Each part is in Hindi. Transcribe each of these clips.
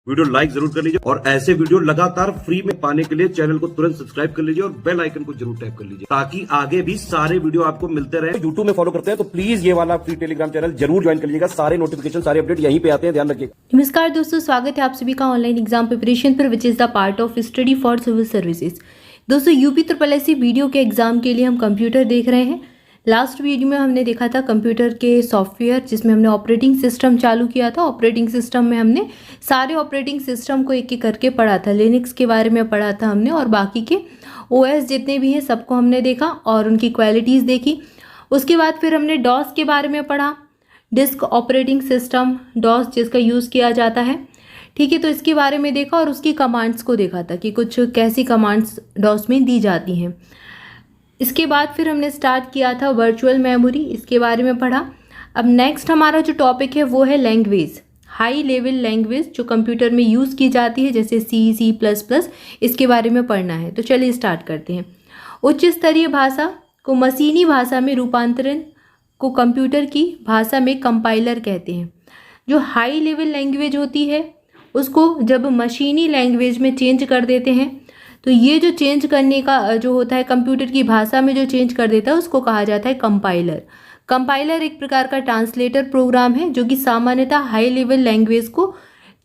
वीडियो लाइक जरूर कर लीजिए और ऐसे वीडियो लगातार फ्री में पाने के लिए चैनल को तुरंत सब्सक्राइब कर लीजिए और बेल आइकन को जरूर टैप कर लीजिए ताकि आगे भी सारे वीडियो आपको मिलते रहे। यूट्यूब में फॉलो करते हैं तो प्लीज ये वाला फ्री टेलीग्राम चैनल जरूर ज्वाइन कर लीजिएगा। सारे नोटिफिकेशन सारे अपडेट यहीं पे आते हैं, ध्यान रखिए। नमस्कार दोस्तों, स्वागत है आप सभी का ऑनलाइन एग्जाम प्रिपरेशन पर, which is the part of study for civil services. दोस्तों यूपी SSSC वीडियो के एग्जाम के लिए हम कंप्यूटर देख रहे हैं। लास्ट वीडियो में हमने देखा था कंप्यूटर के सॉफ्टवेयर, जिसमें हमने ऑपरेटिंग सिस्टम चालू किया था। ऑपरेटिंग सिस्टम में हमने सारे ऑपरेटिंग सिस्टम को एक एक करके पढ़ा था। लिनक्स के बारे में पढ़ा था हमने और बाकी के OS जितने भी हैं सबको हमने देखा और उनकी क्वालिटीज़ देखी। उसके बाद फिर हमने डॉस के बारे में पढ़ा, डिस्क ऑपरेटिंग सिस्टम डॉस जिसका यूज़ किया जाता है। ठीक है, तो इसके बारे में देखा और उसकी कमांड्स को देखा था कि कुछ कैसी कमांड्स डॉस में दी जाती हैं। इसके बाद फिर हमने स्टार्ट किया था वर्चुअल मेमोरी, इसके बारे में पढ़ा। अब नेक्स्ट हमारा जो टॉपिक है वो है लैंग्वेज, हाई लेवल लैंग्वेज जो कंप्यूटर में यूज़ की जाती है, जैसे C++, इसके बारे में पढ़ना है। तो चलिए स्टार्ट करते हैं। उच्च स्तरीय भाषा को मशीनी भाषा में रूपांतरण को कंप्यूटर की भाषा में कंपाइलर कहते हैं। जो हाई लेवल लैंग्वेज होती है उसको जब मशीनी लैंग्वेज में चेंज कर देते हैं तो ये जो चेंज करने का जो होता है कंप्यूटर की भाषा में जो चेंज कर देता है उसको कहा जाता है कंपाइलर। कंपाइलर एक प्रकार का ट्रांसलेटर प्रोग्राम है जो कि सामान्यतः हाई लेवल लैंग्वेज को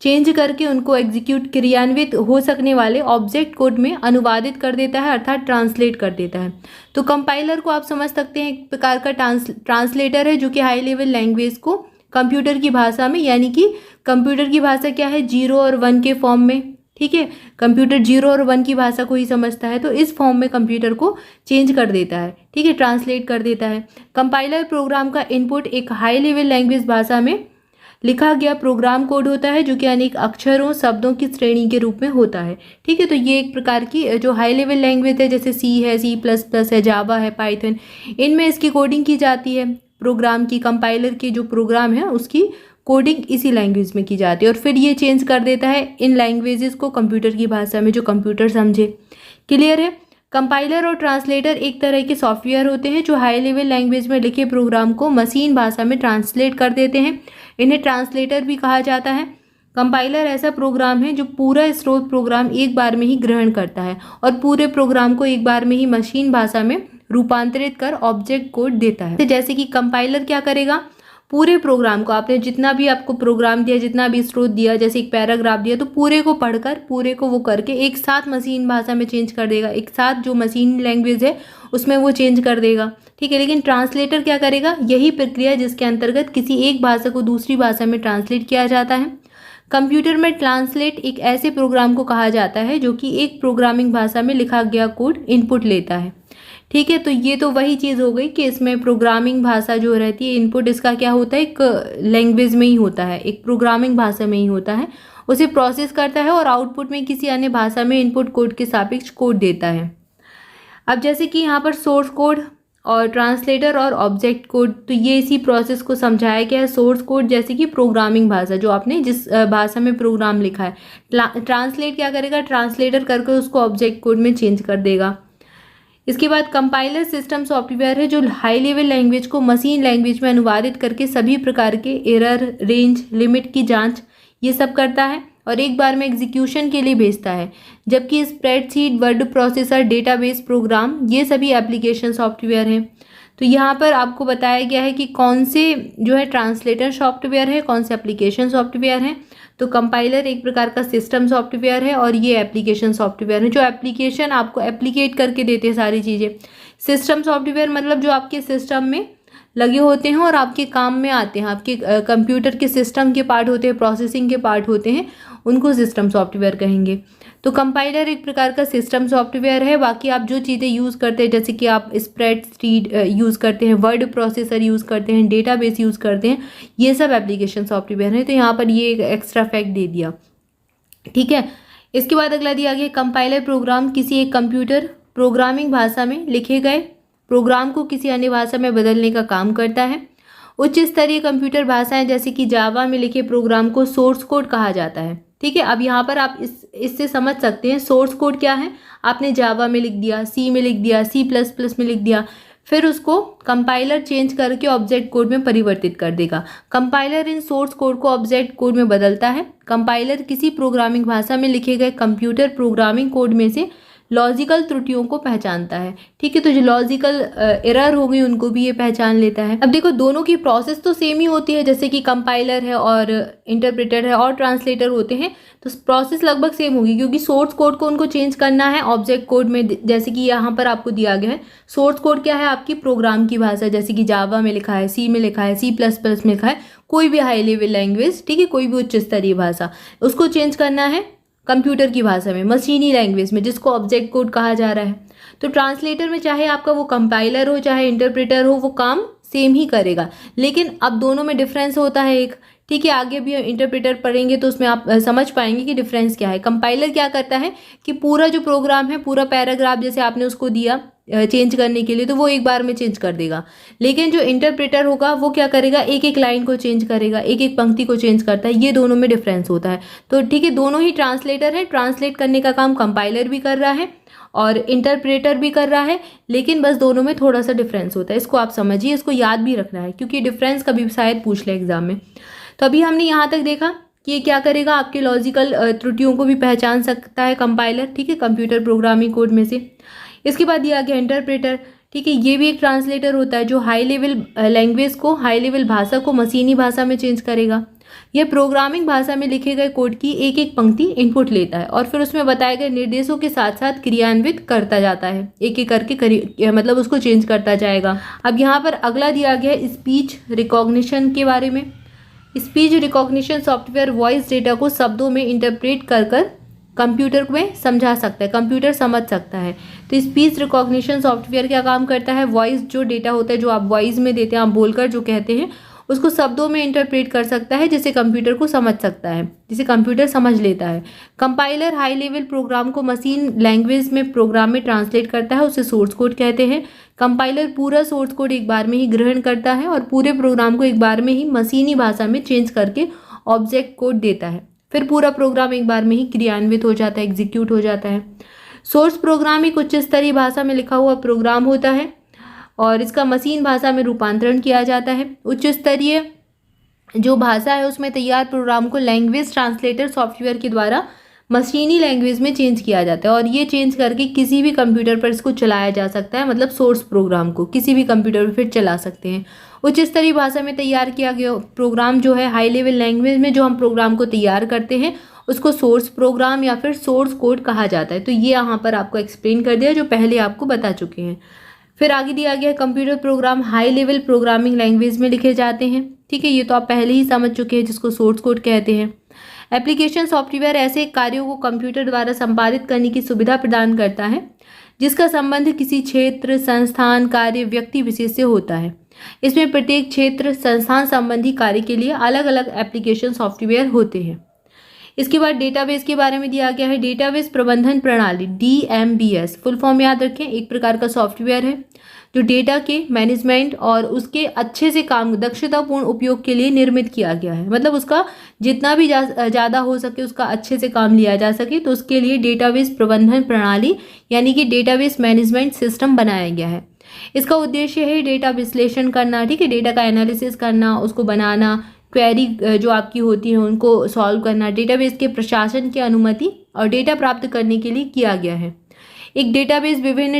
चेंज करके उनको एग्जीक्यूट क्रियान्वित हो सकने वाले ऑब्जेक्ट कोड में अनुवादित कर देता है, अर्थात ट्रांसलेट कर देता है। तो कंपाइलर को आप समझ सकते हैं एक प्रकार का ट्रांसलेटर है जो कि हाई लेवल लैंग्वेज को कंप्यूटर की भाषा में, यानी कि कंप्यूटर की भाषा क्या है 0 और 1 के फॉर्म में, ठीक है, कंप्यूटर 0 और 1 की भाषा को ही समझता है, तो इस फॉर्म में कंप्यूटर को चेंज कर देता है, ठीक है, ट्रांसलेट कर देता है। कंपाइलर प्रोग्राम का इनपुट एक हाई लेवल लैंग्वेज भाषा में लिखा गया प्रोग्राम कोड होता है जो कि अनेक अक्षरों शब्दों की श्रेणी के रूप में होता है। ठीक है, तो ये एक प्रकार की जो हाई लेवल लैंग्वेज है, जैसे C है, C++ है, जावा है, पाइथन, इनमें इसकी कोडिंग की जाती है। प्रोग्राम की कंपाइलर की जो प्रोग्राम है उसकी कोडिंग इसी लैंग्वेज में की जाती है और फिर ये चेंज कर देता है इन लैंग्वेजेस को कंप्यूटर की भाषा में जो कंप्यूटर समझे। क्लियर है? कंपाइलर और ट्रांसलेटर एक तरह के सॉफ्टवेयर होते हैं जो हाई लेवल लैंग्वेज में लिखे प्रोग्राम को मशीन भाषा में ट्रांसलेट कर देते हैं। इन्हें ट्रांसलेटर भी कहा जाता है। कंपाइलर ऐसा प्रोग्राम है जो पूरा स्रोत प्रोग्राम एक बार में ही ग्रहण करता है और पूरे प्रोग्राम को एक बार में ही मशीन भाषा में रूपांतरित कर ऑब्जेक्ट कोड देता है। जैसे कि कंपाइलर क्या करेगा, पूरे प्रोग्राम को, आपने जितना भी आपको प्रोग्राम दिया, जितना भी स्रोत दिया, जैसे एक पैराग्राफ दिया, तो पूरे को पढ़कर पूरे को वो करके एक साथ मशीन भाषा में चेंज कर देगा, एक साथ जो मशीन लैंग्वेज है उसमें वो चेंज कर देगा। ठीक है, लेकिन ट्रांसलेटर क्या करेगा, यही प्रक्रिया जिसके अंतर्गत किसी एक भाषा को दूसरी भाषा में ट्रांसलेट किया जाता है। कंप्यूटर में ट्रांसलेट एक ऐसे प्रोग्राम को कहा जाता है जो कि एक प्रोग्रामिंग भाषा में लिखा गया कोड इनपुट लेता है। ठीक है, तो ये तो वही चीज़ हो गई कि इसमें प्रोग्रामिंग भाषा जो रहती है, इनपुट इसका क्या होता है, एक लैंग्वेज में ही होता है, एक प्रोग्रामिंग भाषा में ही होता है, उसे प्रोसेस करता है और आउटपुट में किसी अन्य भाषा में इनपुट कोड के सापेक्ष कोड देता है। अब जैसे कि यहाँ पर सोर्स कोड और ट्रांसलेटर और ऑब्जेक्ट कोड, तो ये इसी प्रोसेस को समझाया गया है। सोर्स कोड जैसे कि प्रोग्रामिंग भाषा, जो आपने जिस भाषा में प्रोग्राम लिखा है, ट्रांसलेट क्या करेगा, ट्रांसलेटर करके उसको ऑब्जेक्ट कोड में चेंज कर देगा। इसके बाद कंपाइलर सिस्टम सॉफ्टवेयर है जो हाई लेवल लैंग्वेज को मशीन लैंग्वेज में अनुवादित करके सभी प्रकार के एरर, रेंज, लिमिट की जांच ये सब करता है और एक बार में एग्जीक्यूशन के लिए भेजता है। जबकि spreadsheet, word processor, database program ये सभी एप्लीकेशन सॉफ्टवेयर हैं। तो यहाँ पर आपको बताया गया है कि कौन से जो है ट्रांसलेटर सॉफ्टवेयर है, कौन से एप्लीकेशन सॉफ्टवेयर हैं। तो कंपाइलर एक प्रकार का सिस्टम सॉफ्टवेयर है और ये एप्लीकेशन सॉफ्टवेयर है जो एप्लीकेशन आपको एप्लीकेट करके देते हैं सारी चीज़ें। सिस्टम सॉफ्टवेयर मतलब जो आपके सिस्टम में लगे होते हैं और आपके काम में आते हैं, आपके कंप्यूटर के सिस्टम के पार्ट होते हैं, प्रोसेसिंग के पार्ट होते हैं, उनको सिस्टम सॉफ्टवेयर कहेंगे। तो कंपाइलर एक प्रकार का सिस्टम सॉफ्टवेयर है। बाकी आप जो चीज़ें यूज़ करते हैं, जैसे कि आप स्प्रेडशीट यूज़ करते हैं, वर्ड प्रोसेसर यूज़ करते हैं, डेटाबेस यूज़ करते हैं, ये सब एप्लीकेशन सॉफ्टवेयर है। तो यहाँ पर ये एक एक्स्ट्रा फैक्ट दे दिया। ठीक है, इसके बाद अगला दिया गया कंपाइलर प्रोग्राम किसी एक कंप्यूटर प्रोग्रामिंग भाषा में लिखे गए प्रोग्राम को किसी अन्य भाषा में बदलने का काम करता है। उच्च स्तरीय कंप्यूटर भाषाएं जैसे कि जावा में लिखे प्रोग्राम को सोर्स कोड कहा जाता है। ठीक है, अब यहाँ पर आप इससे समझ सकते हैं सोर्स कोड क्या है। आपने जावा में लिख दिया, C में लिख दिया, C++ में लिख दिया, फिर उसको कंपाइलर चेंज करके ऑब्जेक्ट कोड में परिवर्तित कर देगा। कंपाइलर इन सोर्स कोड को ऑब्जेक्ट कोड में बदलता है। कंपाइलर किसी प्रोग्रामिंग भाषा में लिखे गए कंप्यूटर प्रोग्रामिंग कोड में से लॉजिकल त्रुटियों को पहचानता है। ठीक है, तो जो लॉजिकल एरर हो गई उनको भी ये पहचान लेता है। अब देखो, दोनों की प्रोसेस तो सेम ही होती है, जैसे कि कंपाइलर है और इंटरप्रेटर है और ट्रांसलेटर होते हैं, तो प्रोसेस लगभग सेम होगी, क्योंकि सोर्स कोड को उनको चेंज करना है ऑब्जेक्ट कोड में। जैसे कि यहाँ पर आपको दिया गया है, सोर्स कोड क्या है, आपकी प्रोग्राम की भाषा, जैसे कि जावा में लिखा है, सी में लिखा है, C++ में लिखा है, कोई भी हाई लेवल लैंग्वेज, ठीक है, कोई भी उच्च स्तरीय भाषा, उसको चेंज करना है कंप्यूटर की भाषा में, मशीनी लैंग्वेज में, जिसको ऑब्जेक्ट कोड कहा जा रहा है। तो ट्रांसलेटर में चाहे आपका वो कंपाइलर हो चाहे इंटरप्रेटर हो, वो काम सेम ही करेगा, लेकिन अब दोनों में डिफरेंस होता है एक। ठीक है, आगे भी इंटरप्रेटर पढ़ेंगे तो उसमें आप समझ पाएंगे कि डिफरेंस क्या है। कंपाइलर क्या करता है कि पूरा जो प्रोग्राम है, पूरा पैराग्राफ जैसे आपने उसको दिया चेंज करने के लिए, तो वो एक बार में चेंज कर देगा। लेकिन जो इंटरप्रेटर होगा वो क्या करेगा, एक एक लाइन को चेंज करेगा, एक एक पंक्ति को चेंज करता है। ये दोनों में डिफरेंस होता है। तो ठीक है, दोनों ही ट्रांसलेटर है, ट्रांसलेट करने का काम कंपाइलर भी कर रहा है और इंटरप्रेटर भी कर रहा है, लेकिन बस दोनों में थोड़ा सा डिफरेंस होता है। इसको आप समझिए, इसको याद भी रखना है, क्योंकि डिफरेंस कभी शायद पूछ ले एग्जाम में। तो अभी हमने यहाँ तक देखा कि ये क्या करेगा, आपके लॉजिकल त्रुटियों को भी पहचान सकता है कंपाइलर, ठीक है, कंप्यूटर प्रोग्रामिंग कोड में से। इसके बाद दिया गया इंटरप्रेटर, ठीक है, ये भी एक ट्रांसलेटर होता है जो हाई लेवल लैंग्वेज को, हाई लेवल भाषा को मशीनी भाषा में चेंज करेगा। यह प्रोग्रामिंग भाषा में लिखे गए कोड की एक एक पंक्ति इनपुट लेता है और फिर उसमें बताए गए निर्देशों के साथ साथ क्रियान्वित करता जाता है, एक एक करके मतलब उसको चेंज करता जाएगा। अब यहाँ पर अगला दिया गया है स्पीच रिकॉग्निशन के बारे में। Speech recognition software voice data को शब्दों में इंटरप्रेट कर कंप्यूटर में समझा सकता है, कंप्यूटर समझ सकता है। तो स्पीच रिकॉग्निशन सॉफ्टवेयर क्या काम करता है, वॉइस जो डेटा होता है, जो आप वॉइस में देते हैं, आप बोलकर जो कहते हैं, उसको शब्दों में इंटरप्रेट कर सकता है, जिसे कंप्यूटर को समझ सकता है, जिसे कंप्यूटर समझ लेता है। कंपाइलर हाई लेवल प्रोग्राम को मशीन लैंग्वेज में प्रोग्राम में ट्रांसलेट करता है, उसे सोर्स कोड कहते हैं। कंपाइलर पूरा सोर्स कोड एक बार में ही ग्रहण करता है और पूरे प्रोग्राम को एक बार में ही मशीनी भाषा में चेंज करके ऑब्जेक्ट कोड देता है। फिर पूरा प्रोग्राम एक बार में ही क्रियान्वित हो जाता है, एग्जीक्यूट हो जाता है। सोर्स प्रोग्राम एक उच्च स्तरीय भाषा में लिखा हुआ प्रोग्राम होता है और इसका मशीन भाषा में रूपांतरण किया जाता है। उच्च स्तरीय जो भाषा है उसमें तैयार प्रोग्राम को लैंग्वेज ट्रांसलेटर सॉफ्टवेयर के द्वारा मशीनी लैंग्वेज में चेंज किया जाता है और ये चेंज करके किसी भी कंप्यूटर पर इसको चलाया जा सकता है, मतलब सोर्स प्रोग्राम को किसी भी कंप्यूटर पर फिर चला सकते हैं। उच्च स्तरीय भाषा में तैयार किया गया प्रोग्राम जो है, हाई लेवल लैंग्वेज में जो हम प्रोग्राम को तैयार करते हैं, उसको सोर्स प्रोग्राम या फिर सोर्स कोड कहा जाता है। तो ये यहाँ पर आपको एक्सप्लेन कर दिया, जो पहले आपको बता चुके हैं। फिर आगे दिया गया computer program high level programming language में लिखे जाते हैं, ठीक है, ये तो आप पहले ही समझ चुके हैं, जिसको सोर्स कोड कहते हैं। एप्लीकेशन सॉफ्टवेयर ऐसे कार्यों को कंप्यूटर द्वारा संपादित करने की सुविधा प्रदान करता है जिसका संबंध किसी क्षेत्र, संस्थान, कार्य, व्यक्ति विशेष से होता है। इसमें प्रत्येक क्षेत्र, संस्थान संबंधी कार्य के लिए अलग अलग एप्लीकेशन सॉफ्टवेयर होते हैं। इसके बाद डेटाबेस के बारे में दिया गया है। डेटाबेस प्रबंधन प्रणाली DMBS फुल फॉर्म याद रखें, एक प्रकार का सॉफ्टवेयर है जो डेटा के मैनेजमेंट और उसके अच्छे से काम, दक्षतापूर्ण उपयोग के लिए निर्मित किया गया है। मतलब उसका जितना भी ज़्यादा हो सके उसका अच्छे से काम लिया जा सके, तो उसके लिए डेटाबेस प्रबंधन प्रणाली यानी कि डेटाबेस मैनेजमेंट सिस्टम बनाया गया है। इसका उद्देश्य है डेटा विश्लेषण करना, ठीक है, डेटा का एनालिसिस करना, उसको बनाना, क्वेरी जो आपकी होती है उनको सॉल्व करना, डेटाबेस के प्रशासन की अनुमति और डेटा प्राप्त करने के लिए किया गया है। एक डेटाबेस विभिन्न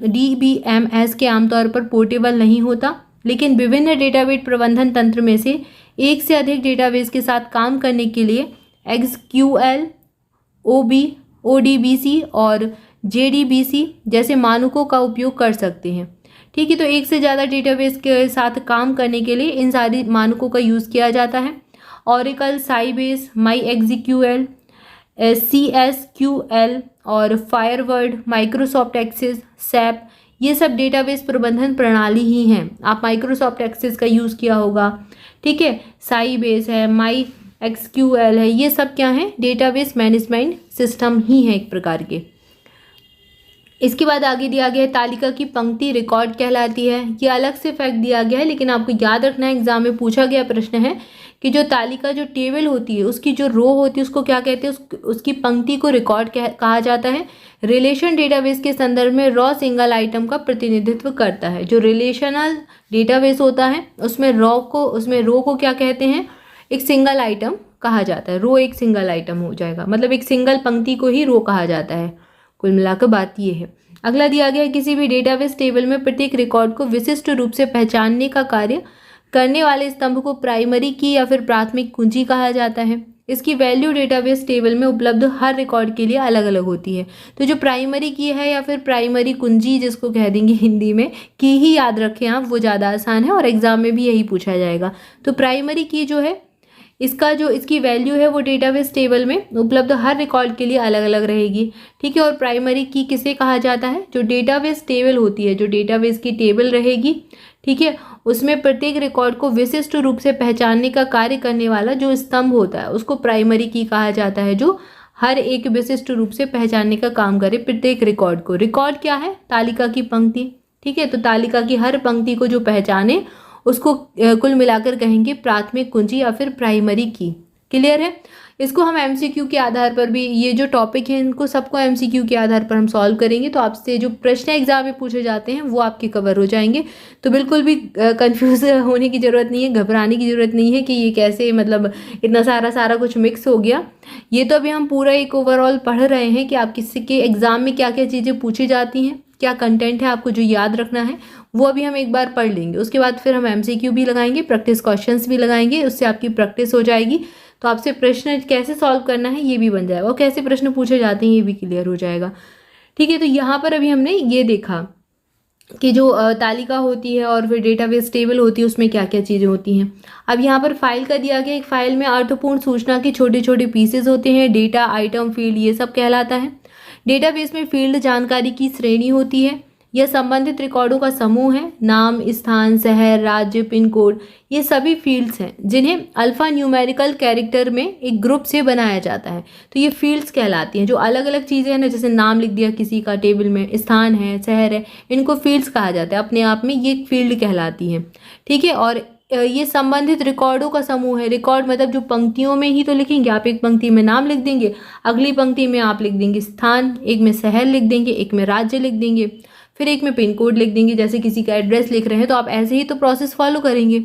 DBMS के आमतौर पर पोर्टेबल नहीं होता, लेकिन विभिन्न डेटाबेस प्रबंधन तंत्र में से एक से अधिक डेटाबेस के साथ काम करने के लिए XQL, ODBC और JDBC जैसे मानकों का उपयोग कर सकते हैं, ठीक है। तो एक से ज़्यादा डेटाबेस के साथ काम करने के लिए इन सारी मानकों का यूज़ किया जाता है। Oracle, Sybase, MySQL, CSQL और फायरवर्ड, माइक्रोसॉफ्ट एक्सेस, SAP, ये सब डेटाबेस प्रबंधन प्रणाली ही हैं। आप माइक्रोसॉफ्ट एक्सेस का यूज़ किया होगा, ठीक है, साइबेस है, MySQL है, ये सब क्या हैं, डेटाबेस मैनेजमेंट सिस्टम ही है एक प्रकार के। इसके बाद आगे दिया गया है तालिका की पंक्ति रिकॉर्ड कहलाती है। ये अलग से फैक्ट दिया गया है, लेकिन आपको याद रखना है, एग्जाम में पूछा गया प्रश्न है कि जो तालिका जो टेबल होती है उसकी जो रो होती है उसको क्या कहते हैं, उसकी पंक्ति को रिकॉर्ड कहा जाता है। रिलेशन डेटाबेस के संदर्भ में रॉ सिंगल आइटम का प्रतिनिधित्व करता है। जो रिलेशनल डेटाबेस होता है उसमें रो को क्या कहते हैं, एक सिंगल आइटम कहा जाता है। रो एक सिंगल आइटम हो जाएगा, मतलब एक सिंगल पंक्ति को ही रो कहा जाता है। कुल मिलाकर बात ये है। अगला दिया गया है, किसी भी डेटाबेस टेबल में प्रत्येक रिकॉर्ड को विशिष्ट रूप से पहचानने का कार्य करने वाले स्तंभ को प्राइमरी की या फिर प्राथमिक कुंजी कहा जाता है। इसकी वैल्यू डेटाबेस टेबल में उपलब्ध हर रिकॉर्ड के लिए अलग अलग होती है। तो जो प्राइमरी की है या फिर प्राइमरी कुंजी जिसको कह देंगे हिंदी में, की ही याद रखें आप, वो ज़्यादा आसान है और एग्जाम में भी यही पूछा जाएगा। तो प्राइमरी की जो है इसकी वैल्यू है वो डेटाबेस टेबल में उपलब्ध हर रिकॉर्ड के लिए अलग अलग रहेगी। ठीक है, और प्राइमरी की किसे कहा जाता है, जो डेटाबेस टेबल होती है, जो डेटाबेस की टेबल रहेगी, ठीक है, उसमें प्रत्येक रिकॉर्ड को विशिष्ट रूप से पहचानने का कार्य करने वाला जो स्तंभ होता है उसको प्राइमरी की कहा जाता है, जो हर एक विशिष्ट रूप से पहचानने का काम करे प्रत्येक रिकॉर्ड को। रिकॉर्ड क्या है, तालिका की पंक्ति। ठीक है, तो तालिका की हर पंक्ति को जो पहचाने उसको कुल मिलाकर कहेंगे प्राथमिक कुंजी या फिर प्राइमरी की। क्लियर है। इसको हम एमसीक्यू के आधार पर भी, ये जो टॉपिक है इनको सबको एमसीक्यू के आधार पर हम सॉल्व करेंगे, तो आपसे जो प्रश्न एग्जाम में पूछे जाते हैं वो आपके कवर हो जाएंगे। तो बिल्कुल भी कंफ्यूज होने की ज़रूरत नहीं है, घबराने की ज़रूरत नहीं है कि ये कैसे, मतलब इतना सारा कुछ मिक्स हो गया। ये तो अभी हम पूरा एक ओवरऑल पढ़ रहे हैं कि आप किसी के एग्ज़ाम में क्या क्या चीज़ें पूछी जाती हैं, क्या कंटेंट है आपको जो याद रखना है, वो अभी हम एक बार पढ़ लेंगे। उसके बाद फिर हम एमसीक्यू भी लगाएंगे, प्रैक्टिस क्वेश्चंस भी लगाएंगे, उससे आपकी प्रैक्टिस हो जाएगी। तो आपसे प्रश्न कैसे सॉल्व करना है ये भी बन जाएगा और कैसे प्रश्न पूछे जाते हैं ये भी क्लियर हो जाएगा। ठीक है, तो यहाँ पर अभी हमने ये देखा कि जो तालिका होती है और फिर डेटाबेस टेबल होती है उसमें क्या क्या चीज़ें होती हैं। अब यहाँ पर फाइल का दिया गया, एक फाइल में अर्थपूर्ण सूचना के छोटे छोटे पीसेज होते हैं, डेटा, आइटम, फील्ड, ये सब कहलाता है। डेटाबेस में फील्ड जानकारी की श्रेणी होती है, यह संबंधित रिकॉर्डों का समूह है। नाम, स्थान, शहर, राज्य, पिन कोड, ये सभी फील्ड्स हैं जिन्हें अल्फा न्यूमेरिकल कैरेक्टर में एक ग्रुप से बनाया जाता है। तो ये फील्ड्स कहलाती हैं। जो अलग अलग चीज़ें हैं ना, जैसे नाम लिख दिया किसी का टेबल में, स्थान है, शहर है, इनको फील्ड्स कहा जाता है। अपने आप में ये फील्ड कहलाती हैं। ठीक है, और ये संबंधित रिकॉर्डों का समूह है। रिकॉर्ड मतलब जो पंक्तियों में ही तो लिखेंगे आप, एक पंक्ति में नाम लिख देंगे, अगली पंक्ति में आप लिख देंगे स्थान, एक में शहर लिख देंगे, एक में राज्य लिख देंगे, फिर एक में पिन कोड लिख देंगे। जैसे किसी का एड्रेस लिख रहे हैं तो आप ऐसे ही तो प्रोसेस फॉलो करेंगे।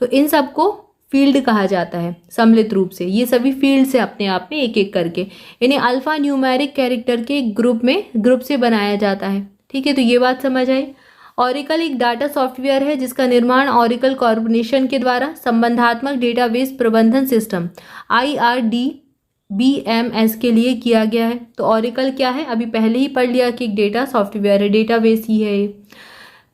तो इन सबको फील्ड कहा जाता है सम्मिलित रूप से। ये सभी फील्ड से अपने आप में एक एक करके इन्हें अल्फा न्यूमेरिक कैरेक्टर के ग्रुप से बनाया जाता है। ठीक है, तो ये बात समझ आई। ऑरिकल एक डाटा सॉफ्टवेयर है जिसका निर्माण ऑरिकल कॉर्पोरेशन के द्वारा संबंधात्मक डेटाबेस प्रबंधन सिस्टम IRDBMS के लिए किया गया है। तो ऑरिकल क्या है, अभी पहले ही पढ़ लिया कि एक डेटा सॉफ्टवेयर है, डेटाबेस ही है ये।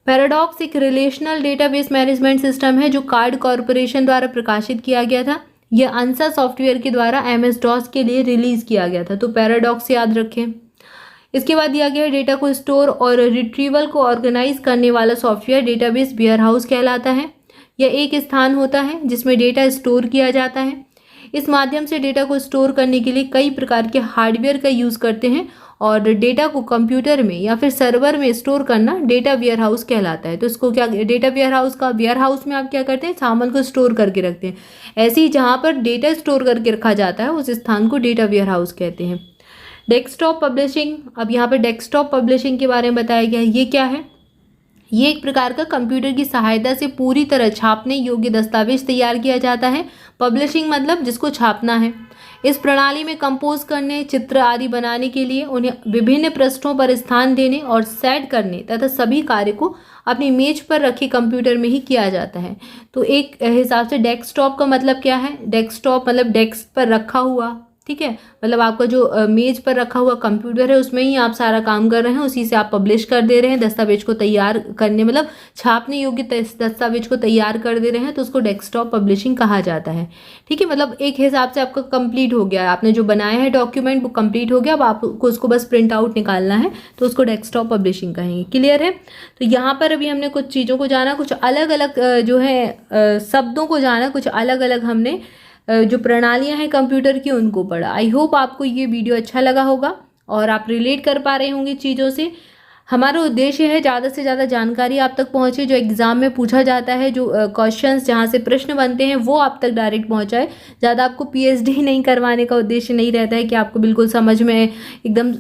पैराडॉक्स एक रिलेशनल डेटाबेस मैनेजमेंट सिस्टम है जो कार्ड कॉर्पोरेशन द्वारा प्रकाशित किया गया था। यह अंसा सॉफ्टवेयर के द्वारा MS-DOS के लिए रिलीज किया गया था। तो पैराडॉक्स याद रखें। इसके बाद दिया गया है डेटा को स्टोर और रिट्रीवल को ऑर्गेनाइज करने वाला सॉफ्टवेयर डेटाबेस वेयरहाउस कहलाता है। यह एक स्थान होता है जिसमें डेटा स्टोर किया जाता है। इस माध्यम से डेटा को स्टोर करने के लिए कई प्रकार के हार्डवेयर का यूज़ करते हैं और डेटा को कंप्यूटर में या फिर सर्वर में स्टोर करना डेटा वेयरहाउस कहलाता है। तो इसको क्या, डेटा वेयरहाउस में आप क्या करते हैं, सामान को स्टोर करके रखते हैं। ऐसे ही जहाँ पर डेटा स्टोर करके रखा जाता है उस स्थान को डेटा वेयरहाउस कहते हैं। डेस्कटॉप पब्लिशिंग, अब यहाँ पर डेस्कटॉप पब्लिशिंग के बारे में बताया गया है। ये क्या है, ये एक प्रकार का कंप्यूटर की सहायता से पूरी तरह छापने योग्य दस्तावेज तैयार किया जाता है। पब्लिशिंग मतलब जिसको छापना है। इस प्रणाली में कंपोज करने, चित्र आदि बनाने के लिए उन्हें विभिन्न पृष्ठों पर स्थान देने और सेट करने तथा सभी कार्य को अपनी मेज पर रखे कंप्यूटर में ही किया जाता है। तो एक हिसाब से डेस्कटॉप का मतलब क्या है, डेस्कटॉप मतलब डेस्क पर रखा हुआ, ठीक है, मतलब आपका जो मेज पर रखा हुआ कंप्यूटर है उसमें ही आप सारा काम कर रहे हैं, उसी से आप पब्लिश कर दे रहे हैं, दस्तावेज को तैयार करने मतलब छापने योग्य दस्तावेज को तैयार कर दे रहे हैं, तो उसको डेस्कटॉप पब्लिशिंग कहा जाता है। ठीक है, मतलब एक हिसाब से आपका कंप्लीट हो गया, आपने जो बनाया है डॉक्यूमेंट वो कंप्लीट हो गया, अब आपको उसको बस प्रिंट आउट निकालना है, तो उसको डेस्कटॉप पब्लिशिंग कहेंगे। क्लियर है। तो यहाँ पर अभी हमने कुछ चीज़ों को जाना, कुछ अलग अलग जो है शब्दों को जाना, कुछ अलग अलग हमने जो प्रणालियां हैं कंप्यूटर की उनको पढ़ा। आई होप आपको ये वीडियो अच्छा लगा होगा और आप रिलेट कर पा रहे होंगे चीज़ों से। हमारा उद्देश्य है ज़्यादा से ज़्यादा जानकारी आप तक पहुँचे, जो एग्ज़ाम में पूछा जाता है, जो क्वेश्चंस जहाँ से प्रश्न बनते हैं वो आप तक डायरेक्ट पहुँचाए। ज़्यादा आपको पीएचडी नहीं करवाने का उद्देश्य नहीं रहता है कि आपको बिल्कुल समझ में एकदम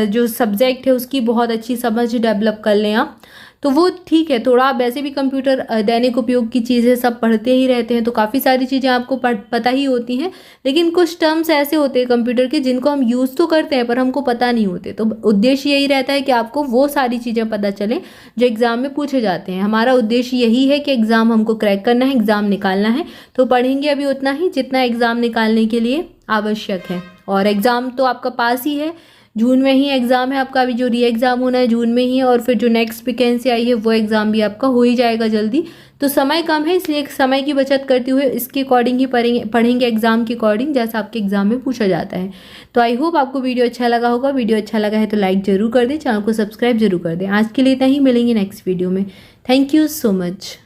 जो सब्जेक्ट है उसकी बहुत अच्छी समझ डेवलप कर लें आप, तो वो ठीक है। थोड़ा आप वैसे भी कंप्यूटर दैनिक उपयोग की चीज़ें सब पढ़ते ही रहते हैं, तो काफ़ी सारी चीज़ें आपको पता ही होती हैं, लेकिन कुछ टर्म्स ऐसे होते हैं कंप्यूटर के जिनको हम यूज़ तो करते हैं पर हमको पता नहीं होते। तो उद्देश्य यही रहता है कि आपको वो सारी चीज़ें पता चलें जो एग्ज़ाम में पूछे जाते हैं। हमारा उद्देश्य यही है कि एग्ज़ाम हमको क्रैक करना है, एग्ज़ाम निकालना है। तो पढ़ेंगे अभी उतना ही जितना एग्ज़ाम निकालने के लिए आवश्यक है। और एग्ज़ाम तो आपका पास ही है, जून में ही एग्ज़ाम है आपका। अभी जो री एग्ज़ाम होना है जून में ही है, और फिर जो नेक्स्ट वैकेंसी आई है वो एग्ज़ाम भी आपका हो ही जाएगा जल्दी। तो समय कम है, इसलिए समय की बचत करते हुए इसके अकॉर्डिंग ही पढ़ेंगे एग्ज़ाम के अकॉर्डिंग, जैसा आपके एग्ज़ाम में पूछा जाता है। तो आई होप आपको वीडियो अच्छा लगा होगा। वीडियो अच्छा लगा है तो लाइक ज़रूर कर दें, चैनल को सब्सक्राइब जरूर कर दें। आज के लिए इतना ही, मिलेंगे नेक्स्ट वीडियो में। Thank you so much.